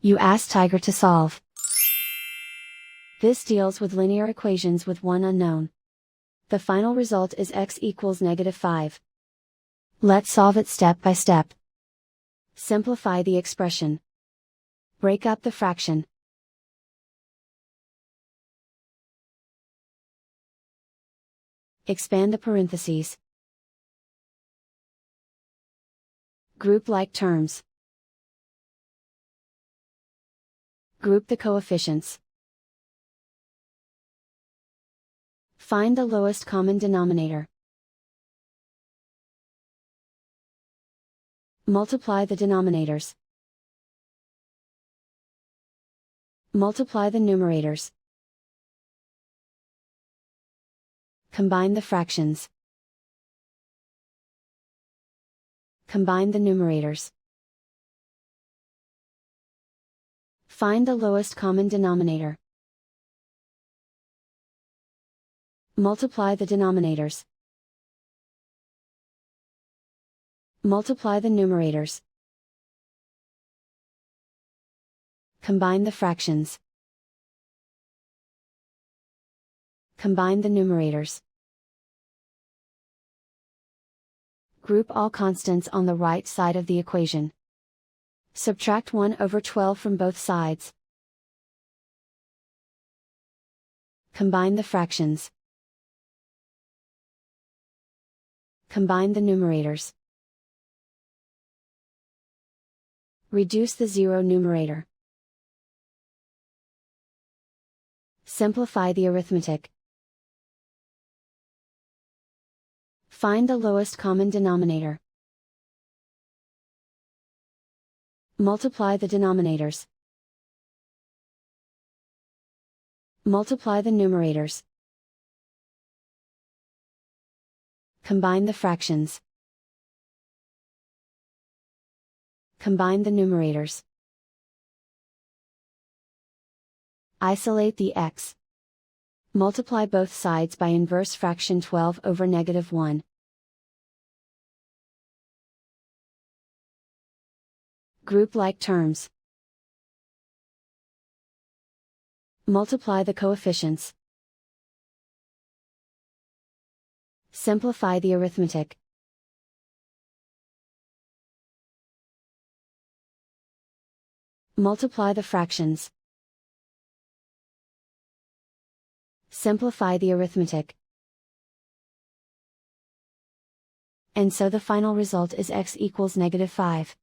You ask Tiger to solve. This deals with linear equations with one unknown. The final result is x equals -5. Let's solve it step by step. Simplify the expression. Break up the fraction. Expand the parentheses. Group like terms. Group the coefficients. Find the lowest common denominator. Multiply the denominators. Multiply the numerators. Combine the fractions. Combine the numerators. Find the lowest common denominator. Multiply the denominators. Multiply the numerators. Combine the fractions. Combine the numerators. Group all constants on the right side of the equation. Subtract 1/12 from both sides. Combine the fractions. Combine the numerators. Reduce the zero numerator. Simplify the arithmetic. Find the lowest common denominator. Multiply the denominators. Multiply the numerators. Combine the fractions. Combine the numerators. Isolate the x. Multiply both sides by inverse fraction 12/-1. Group like terms. Multiply the coefficients. Simplify the arithmetic. Multiply the fractions. Simplify the arithmetic. And so the final result is x equals -5.